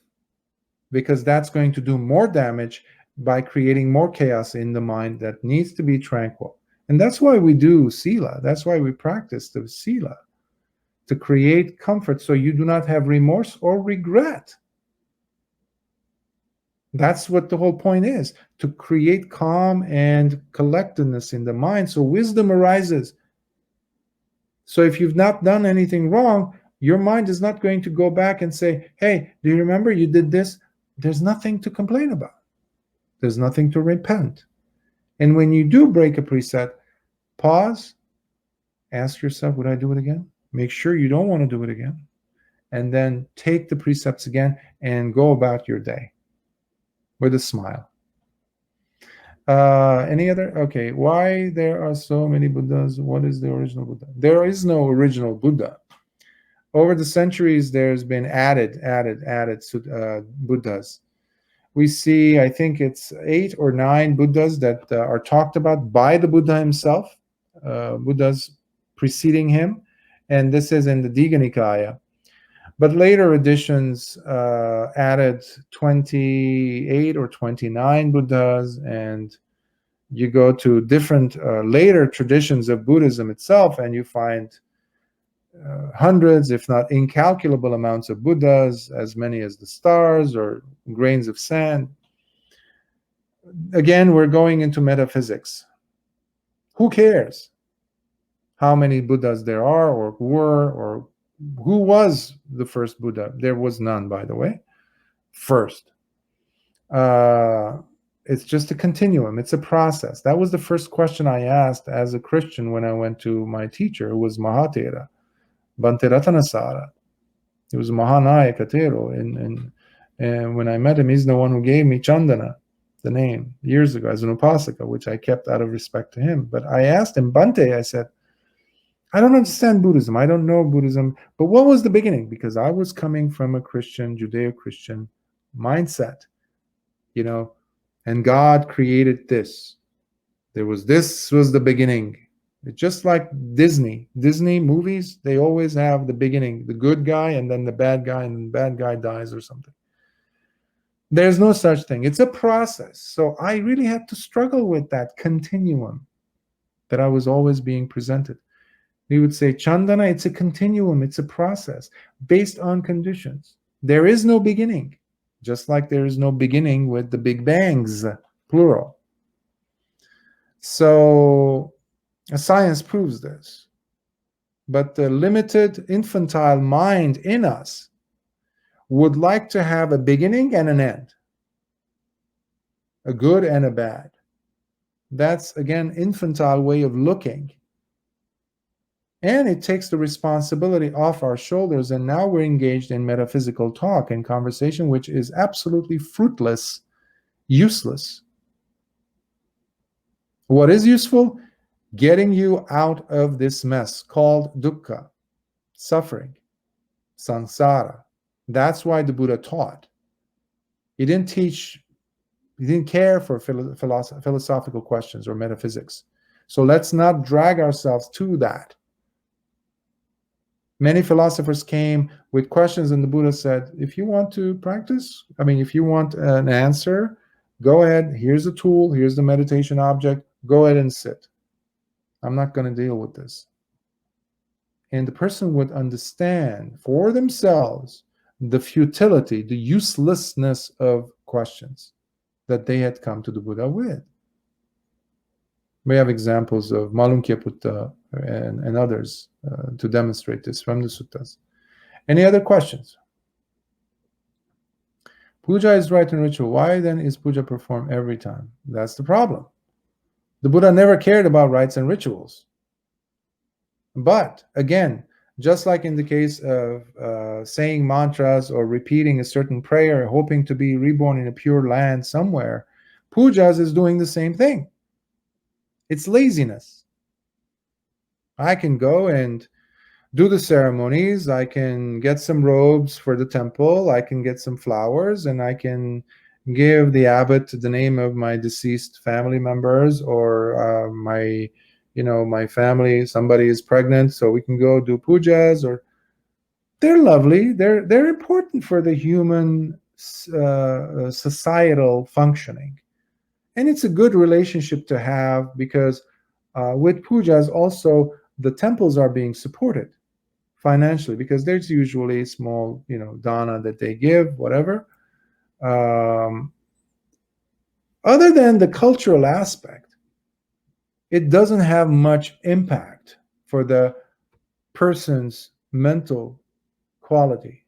because that's going to do more damage by creating more chaos in the mind that needs to be tranquil. And that's why we do sila. That's why we practice the sila, to create comfort so you do not have remorse or regret. That's what the whole point is, to create calm and collectedness in the mind so wisdom arises. So if you've not done anything wrong, your mind is not going to go back and say, hey, do you remember you did this? There's nothing to complain about. There's nothing to repent. And when you do break a precept, pause, ask yourself, would I do it again? Make sure you don't want to do it again. And then take the precepts again and go about your day with a smile. Any other? Okay. Why there are so many Buddhas? What is the original Buddha? There is no original Buddha. Over the centuries, there's been added Buddhas. We see, I think it's 8 or 9 Buddhas that are talked about by the Buddha himself, Buddhas preceding him, and this is in the Digha Nikaya. But later editions added 28 or 29 Buddhas, and you go to different later traditions of Buddhism itself, and you find hundreds, if not incalculable amounts of Buddhas, as many as the stars or grains of sand. Again, we're going into metaphysics. Who cares how many Buddhas there are or were, or who was the first Buddha? There was none, by the way. First. It's just a continuum. It's a process. That was the first question I asked as a Christian when I went to my teacher, who was Mahathera, Bhante Ratanasara. He was Mahanayaka Thero. And when I met him, he's the one who gave me Candana, the name, years ago as an upasaka, which I kept out of respect to him. But I asked him, Bhante, I said, I don't understand Buddhism. I don't know Buddhism. But what was the beginning? Because I was coming from a Christian, Judeo-Christian mindset, and God created this. This was the beginning. It's just like Disney movies, they always have the beginning, the good guy, and then the bad guy, and the bad guy dies or something. There's no such thing. It's a process. So I really had to struggle with that continuum that I was always being presented. We would say, Candana, it's a continuum, it's a process based on conditions. There is no beginning, just like there is no beginning with the Big Bangs, plural. So science proves this. But the limited infantile mind in us would like to have a beginning and an end, a good and a bad. That's, again, infantile way of looking. And it takes the responsibility off our shoulders, and now we're engaged in metaphysical talk and conversation, which is absolutely fruitless, useless. What is useful? Getting you out of this mess called dukkha, suffering, samsara. That's why the Buddha taught. He didn't care for philosophical questions or metaphysics. So let's not drag ourselves to that. Many philosophers came with questions, and the Buddha said, if you want to practice, if you want an answer, go ahead. Here's a tool. Here's the meditation object. Go ahead and sit. I'm not going to deal with this. And the person would understand for themselves the futility, the uselessness of questions that they had come to the Buddha with. We have examples of Malunkyaputta and others to demonstrate this from the suttas. Any other questions? Puja is rite and ritual. Why then is puja performed every time? That's the problem. The Buddha never cared about rites and rituals. But again, Just like in the case of saying mantras or repeating a certain prayer, hoping to be reborn in a pure land somewhere, pujas is doing the same thing. It's laziness. I can go and do the ceremonies. I can get some robes for the temple. I can get some flowers, and I can give the abbot the name of my deceased family members, or my family. Somebody is pregnant, so we can go do pujas. Or they're lovely. They're important for the human societal functioning, and it's a good relationship to have, because with pujas also the temples are being supported financially, because there's usually small dana that they give, whatever. Other than the cultural aspect, it doesn't have much impact for the person's mental quality,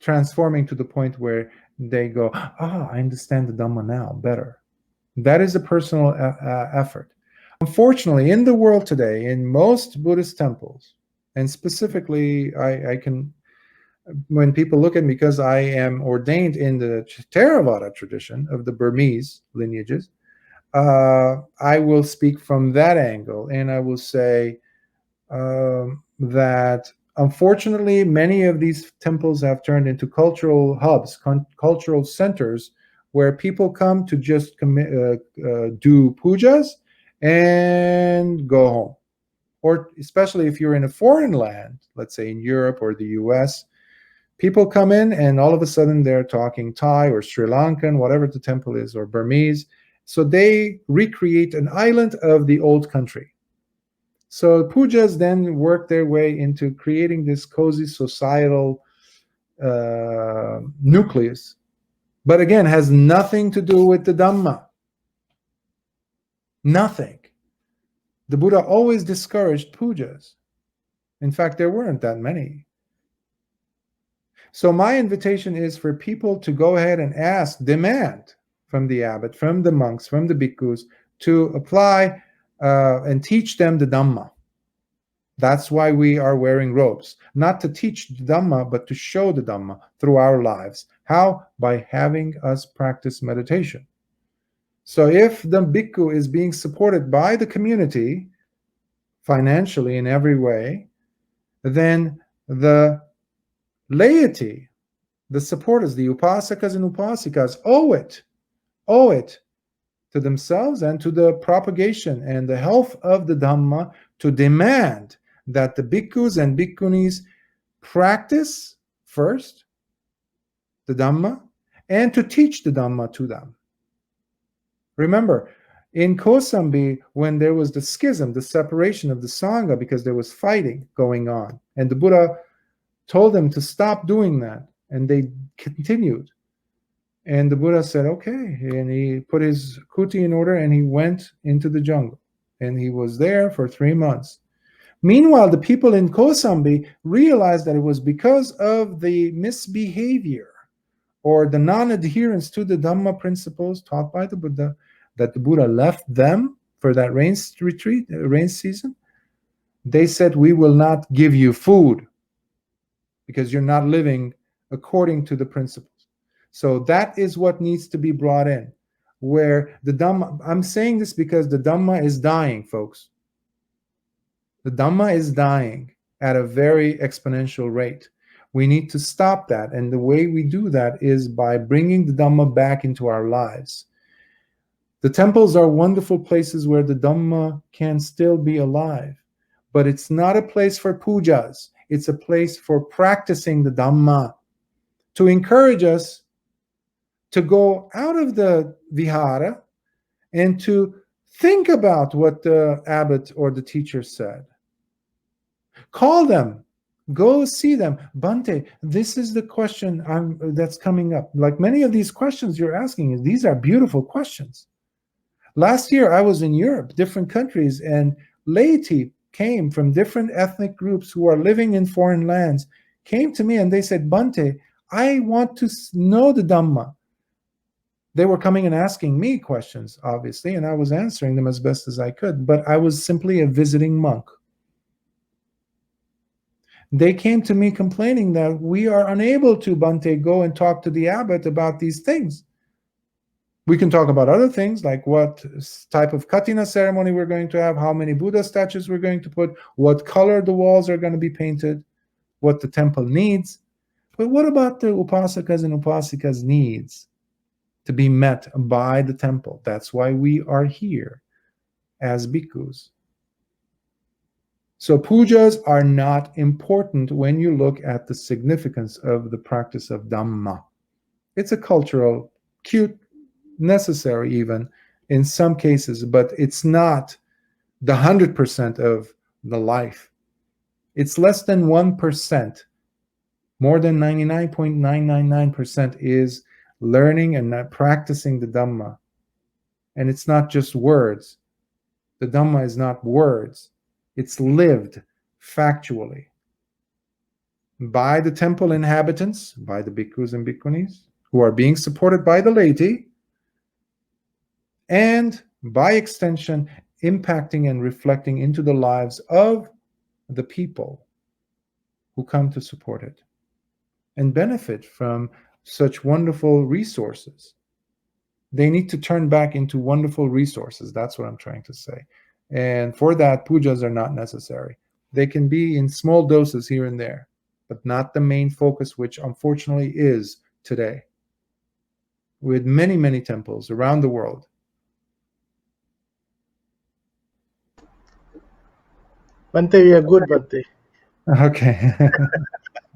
transforming to the point where they go, I understand the Dhamma now better. That is a personal effort. Unfortunately, in the world today, in most Buddhist temples, and specifically, I can, when people look at me, because I am ordained in the Theravada tradition of the Burmese lineages, I will speak from that angle, and I will say that unfortunately, many of these temples have turned into cultural hubs, cultural centers, where people come to just do pujas and go home. Or especially if you're in a foreign land, let's say in Europe or the US, people come in and all of a sudden they're talking Thai or Sri Lankan, whatever the temple is, or Burmese. So they recreate an island of the old country. So pujas then work their way into creating this cozy societal nucleus, but again, has nothing to do with the Dhamma. Nothing. The Buddha always discouraged pujas. In fact, there weren't that many. So my invitation is for people to go ahead and ask, demand from the abbot, from the monks, from the bhikkhus, to apply and teach them the Dhamma. That's why we are wearing robes, not to teach the Dhamma, but to show the Dhamma through our lives. How? By having us practice meditation. So if the bhikkhu is being supported by the community financially in every way, then the laity, the supporters, the upasakas and upasikas owe it to themselves and to the propagation and the health of the Dhamma, to demand that the bhikkhus and bhikkhunis practice first the Dhamma and to teach the Dhamma to them. Remember, in Kosambi, when there was the schism, the separation of the Sangha, because there was fighting going on, and the Buddha told them to stop doing that, and they continued. And the Buddha said, okay, and he put his kuti in order, and he went into the jungle, and he was there for 3 months. Meanwhile, the people in Kosambi realized that it was because of the misbehavior or the non-adherence to the Dhamma principles taught by the Buddha that the Buddha left them for that rain season. They said, we will not give you food because you're not living according to the principles. So that is what needs to be brought in, where the Dhamma, I'm saying this because the Dhamma is dying, folks. The Dhamma is dying at a very exponential rate. We need to stop that. And the way we do that is by bringing the Dhamma back into our lives. The temples are wonderful places where the Dhamma can still be alive. But it's not a place for pujas. It's a place for practicing the Dhamma, to encourage us to go out of the vihara and to think about what the abbot or the teacher said. Call them. Go see them. Bhante, this is the question that's coming up. Like many of these questions you're asking, these are beautiful questions. Last year, I was in Europe, different countries, and laity came from different ethnic groups who are living in foreign lands, came to me and they said, Bhante, I want to know the Dhamma. They were coming and asking me questions, obviously, and I was answering them as best as I could, but I was simply a visiting monk. They came to me complaining that we are unable to, Bhante, go and talk to the abbot about these things. We can talk about other things, like what type of katina ceremony we're going to have, how many Buddha statues we're going to put, what color the walls are going to be painted, what the temple needs. But what about the upasakas and upasikas' needs to be met by the temple? That's why we are here as bhikkhus. So pujas are not important when you look at the significance of the practice of Dhamma. It's a cultural, cute, necessary even in some cases, but it's not the 100% of the life. It's less than 1%. More than 99.999% is learning and not practicing the Dhamma. And it's not just words. The Dhamma is not words. It's lived factually by the temple inhabitants, by the bhikkhus and bhikkhunis, who are being supported by the laity, and by extension, impacting and reflecting into the lives of the people who come to support it and benefit from such wonderful resources. They need to turn back into wonderful resources. That's what I'm trying to say. And for that, pujas are not necessary. They can be in small doses here and there, but not the main focus, which unfortunately is today, with many, many temples around the world. Bhante, we are good, Bhante. Okay.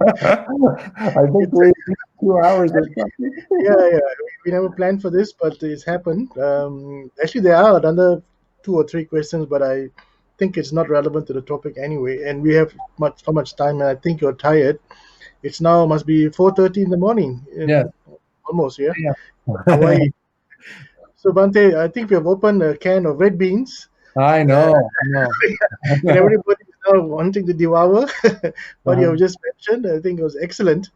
I think we 2 hours or something. Yeah. We never planned for this, but it's happened. Actually, there are another 2 or 3 questions, but I think it's not relevant to the topic anyway. And we have so much time, and I think you're tired. It's now must be 4:30 in the morning. Yes. Almost, yeah. Yeah. Hawaii. So Bhante, I think we have opened a can of red beans. I know. And everybody is now wanting to devour what you have just mentioned. I think it was excellent.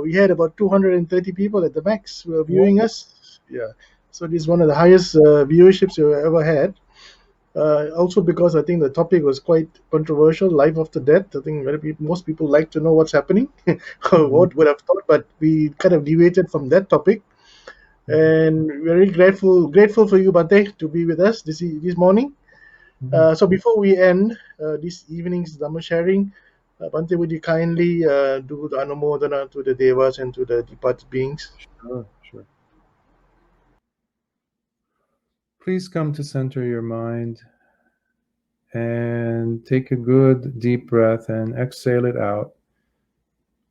We had about 230 people at the max who were viewing us. Yeah. So this is one of the highest viewerships we've ever had. Also because I think the topic was quite controversial, life after death. I think most people like to know what's happening, what would have thought, but we kind of deviated from that topic. And very grateful for you, Bhante, to be with us this morning. So before we end this evening's Dhamma sharing, Bhante, would you kindly do the Anumodana to the Devas and to the departed beings? Sure. Please come to center your mind and take a good deep breath and exhale it out.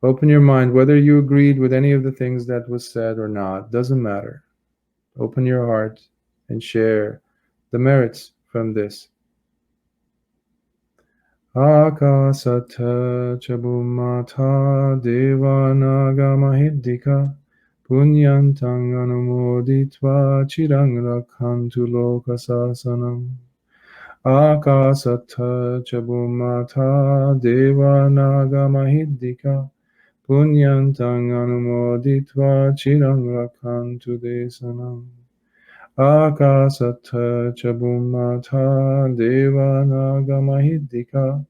Open your mind, whether you agreed with any of the things that was said or not, doesn't matter. Open your heart and share the merits from this. Akasata chabumata devanaga mahiddika punyantang anumoditva chirang rakhantu lokasasanam. Akasata chabumata devanaga mahiddika punyantang anumoditva chirang rakhantu desanam. Akasata chabumata devanaga mahiddika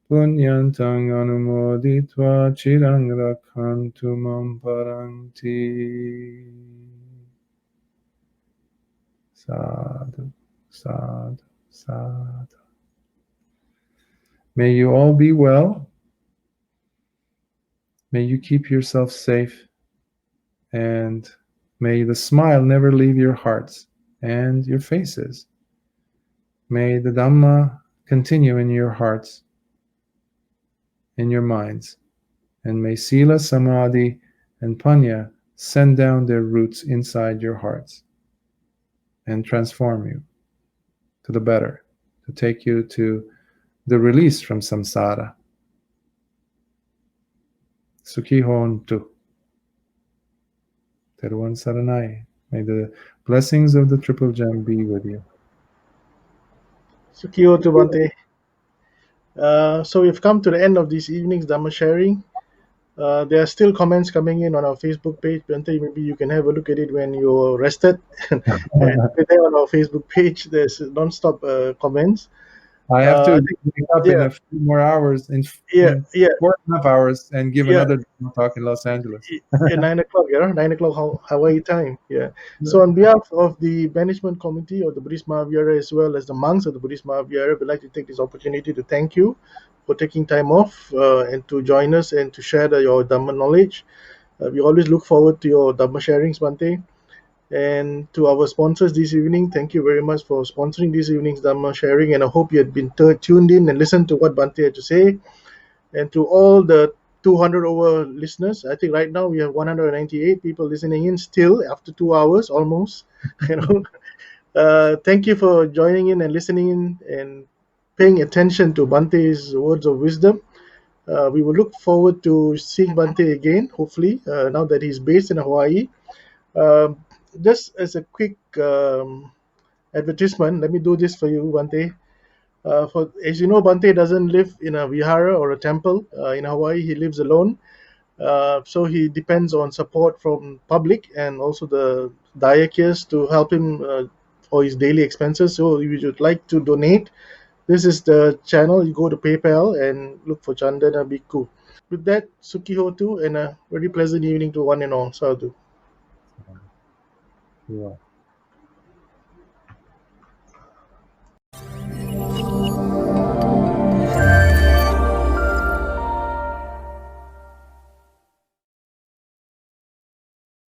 punyantang anumoditva chirang rakhantu mam paranti. Sadhu, sadhu, sadhu. May you all be well. May you keep yourself safe, and may the smile never leave your hearts and your faces. May the Dhamma continue in your hearts, in your minds, and may Sila, Samadhi, and Panya send down their roots inside your hearts and transform you to the better, to take you to the release from samsara. Sukhi hontu. Teruvan Saranai. May the blessings of the Triple Gem be with you. Sukhiyo to Bhante. So we've come to the end of this evening's Dhamma sharing. There are still comments coming in on our Facebook page. Bhante, maybe you can have a look at it when you're rested. And there on our Facebook page, there's non-stop comments. I have to I think, wake up in yeah, a few more hours, yeah, in yeah, 4.5 hours, and give yeah. another talk in Los Angeles. Yeah, 9 o'clock, yeah, 9 o'clock Hawaii time. Yeah. So, on behalf of the management committee of the Buddhist Mahavihara as well as the monks of the Buddhist Mahavihara, we'd like to take this opportunity to thank you for taking time off and to join us and to share your Dhamma knowledge. We always look forward to your Dhamma sharings, Bhante. And to our sponsors this evening, thank you very much for sponsoring this evening's Dhamma sharing. And I hope you had been tuned in and listened to what Bhante had to say. And to all the 200 over listeners, I think right now we have 198 people listening in still after 2 hours almost. You know, thank you for joining in and listening in and paying attention to Bante's words of wisdom. We will look forward to seeing Bante again, hopefully, now that he's based in Hawaii. Um, just as a quick advertisement, let me do this for you, Bante. As you know, Bante doesn't live in a vihara or a temple in Hawaii. He lives alone, so he depends on support from public and also the dayakis to help him for his daily expenses. So if you would like to donate, this is the channel. You go to PayPal and look for Candana Bhikkhu. With that, Suki Hotu and a very pleasant evening to one and all. Sadhu. Yeah.